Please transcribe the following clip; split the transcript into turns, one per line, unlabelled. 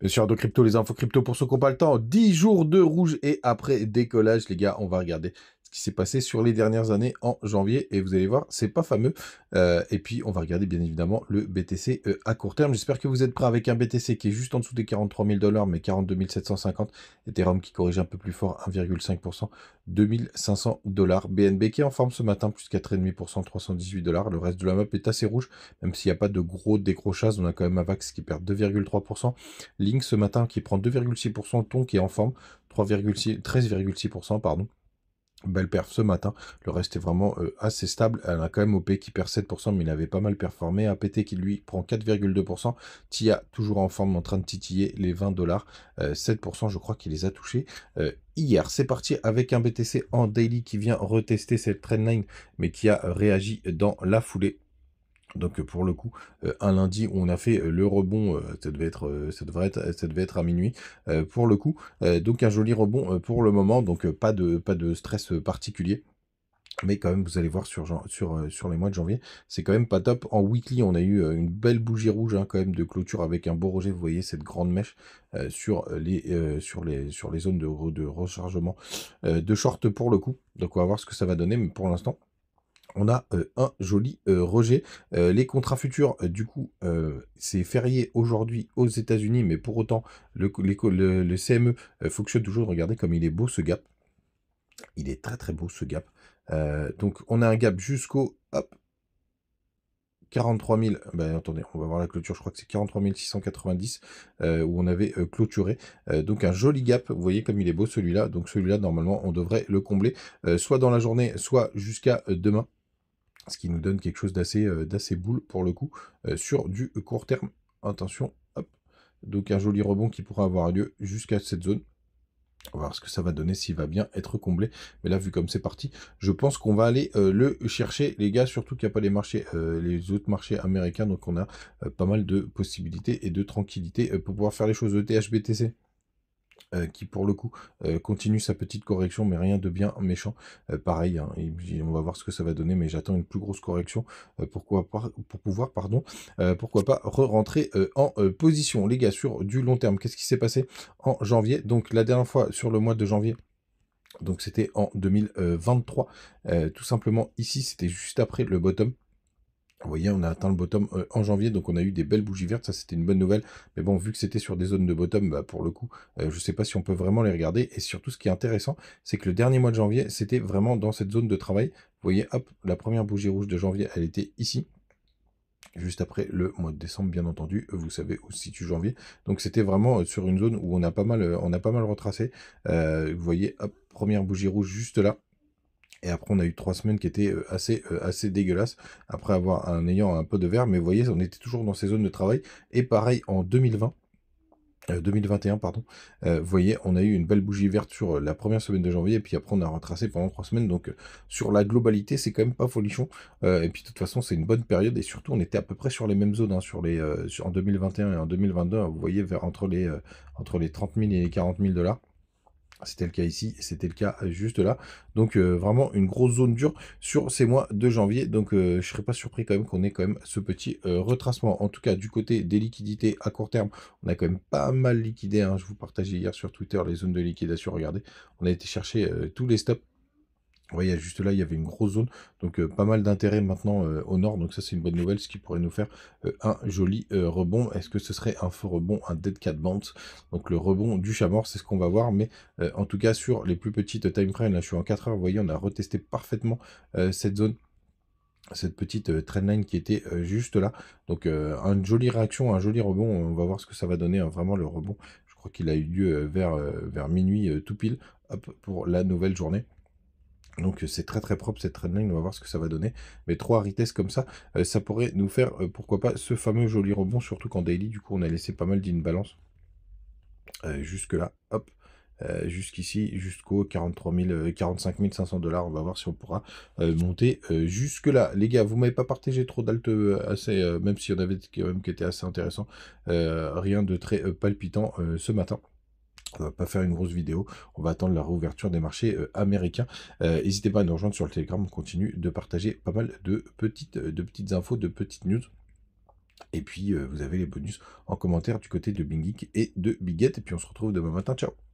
Bien sûr, de crypto, les infos crypto pour ceux qui n'ont pas le temps. 10 jours de rouge et après décollage, les gars, on va regarder ce qui s'est passé sur les dernières années en janvier. Et vous allez voir, c'est pas fameux. Et puis, on va regarder bien évidemment le BTC à court terme. J'espère que vous êtes prêts avec un BTC qui est juste en dessous des 43 000 $, mais 42 750. Ethereum qui corrige un peu plus fort, 1,5%, 2 500 $. BNB qui est en forme ce matin, plus 4,5%, 318 $. Le reste de la map est assez rouge, même s'il n'y a pas de gros décrochages. On a quand même Avax qui perd 2,3%. Link ce matin qui prend 2,6%, Ton qui est en forme, 13,6%, pardon. Belle perf ce matin, le reste est vraiment assez stable. Elle a quand même OP qui perd 7%, mais il avait pas mal performé. APT qui lui prend 4,2%. TIA toujours en forme, en train de titiller les 20 $. 7%, je crois qu'il les a touchés hier. C'est parti avec un BTC en daily qui vient retester cette trendline, mais qui a réagi dans la foulée. Donc pour le coup, un lundi où on a fait le rebond, ça devait être à minuit pour le coup. Donc un joli rebond pour le moment, donc pas de stress particulier. Mais quand même, vous allez voir sur les mois de janvier, c'est quand même pas top. En weekly, on a eu une belle bougie rouge quand même de clôture avec un beau rejet. Vous voyez cette grande mèche sur les zones de rechargement de short pour le coup. Donc on va voir ce que ça va donner, mais pour l'instant, on a un joli rejet. Les contrats futurs, du coup, c'est férié aujourd'hui aux États-Unis, mais pour autant, le CME fonctionne toujours. Regardez comme il est beau ce gap. Il est très très beau ce gap. Donc on a un gap jusqu'au hop, 43 000. Ben, attendez, on va voir la clôture. Je crois que c'est 43 690 où on avait clôturé. Donc un joli gap. Vous voyez comme il est beau celui-là. Donc celui-là, normalement, on devrait le combler soit dans la journée, soit jusqu'à demain. Ce qui nous donne quelque chose d'assez boule pour le coup sur du court terme. Attention, hop. Donc un joli rebond qui pourra avoir lieu jusqu'à cette zone. On va voir ce que ça va donner, s'il va bien être comblé. Mais là, vu comme c'est parti, je pense qu'on va aller le chercher, les gars. Surtout qu'il n'y a pas les autres marchés américains. Donc on a pas mal de possibilités et de tranquillité pour pouvoir faire les choses. de THBTC. Qui pour le coup continue sa petite correction, mais rien de bien méchant. Pareil, hein, on va voir ce que ça va donner, mais j'attends une plus grosse correction pour pouvoir, pourquoi pas, re-rentrer en position. Les gars, sur du long terme, qu'est-ce qui s'est passé en janvier? Donc la dernière fois, sur le mois de janvier, donc c'était en 2023, tout simplement ici, c'était juste après le bottom. Vous voyez, on a atteint le bottom en janvier, donc on a eu des belles bougies vertes, ça c'était une bonne nouvelle. Mais bon, vu que c'était sur des zones de bottom, bah, pour le coup, je ne sais pas si on peut vraiment les regarder. Et surtout, ce qui est intéressant, c'est que le dernier mois de janvier, c'était vraiment dans cette zone de travail. Vous voyez, hop, la première bougie rouge de janvier, elle était ici. Juste après le mois de décembre, bien entendu, vous savez où se situe janvier. Donc c'était vraiment sur une zone où on a pas mal retracé. Vous voyez, hop, première bougie rouge juste là. Et après, on a eu 3 semaines qui étaient assez dégueulasses, en ayant un peu de vert. Mais vous voyez, on était toujours dans ces zones de travail. Et pareil, en 2021, pardon, vous voyez, on a eu une belle bougie verte sur la première semaine de janvier. Et puis après, on a retracé pendant 3 semaines. Donc, sur la globalité, c'est quand même pas folichon. Et puis, de toute façon, c'est une bonne période. Et surtout, on était à peu près sur les mêmes zones, hein, en 2021 et en 2022. Vous voyez, entre les 30 000 et les 40 000 $. C'était le cas ici, et c'était le cas juste là. Donc vraiment une grosse zone dure sur ces mois de janvier. Donc je ne serais pas surpris quand même qu'on ait quand même ce petit retracement. En tout cas, du côté des liquidités à court terme, on a quand même pas mal liquidé, hein. Je vous partageais hier sur Twitter les zones de liquidation. Regardez, on a été chercher tous les stops. Vous voyez, juste là, il y avait une grosse zone, donc pas mal d'intérêt maintenant au nord, donc ça c'est une bonne nouvelle, ce qui pourrait nous faire un joli rebond. Est-ce que ce serait un faux rebond, un dead cat bounce? Donc le rebond du chat mort, c'est ce qu'on va voir, mais en tout cas sur les plus petites time frames, là je suis en 4 heures, vous voyez, on a retesté parfaitement cette zone, cette petite trendline qui était juste là. Donc une jolie réaction, un joli rebond, on va voir ce que ça va donner, hein, vraiment le rebond. Je crois qu'il a eu lieu vers minuit tout pile, hop, pour la nouvelle journée. Donc c'est très très propre cette trendline, on va voir ce que ça va donner. Mais 3 retest comme ça pourrait nous faire, pourquoi pas, ce fameux joli rebond, surtout qu'en daily, du coup, on a laissé pas mal d'imbalance jusque là, hop, jusqu'ici, jusqu'aux 45 500 $. On va voir si on pourra monter jusque là. Les gars, vous m'avez pas partagé trop d'alt même s'il y en avait quand même qui étaient assez intéressants. Rien de très palpitant ce matin. On va pas faire une grosse vidéo, on va attendre la réouverture des marchés américains. N'hésitez pas à nous rejoindre sur le Telegram, on continue de partager pas mal de petites infos, de petites news. Et puis, vous avez les bonus en commentaire du côté de BingGeek et de Biget. Et puis, on se retrouve demain matin. Ciao!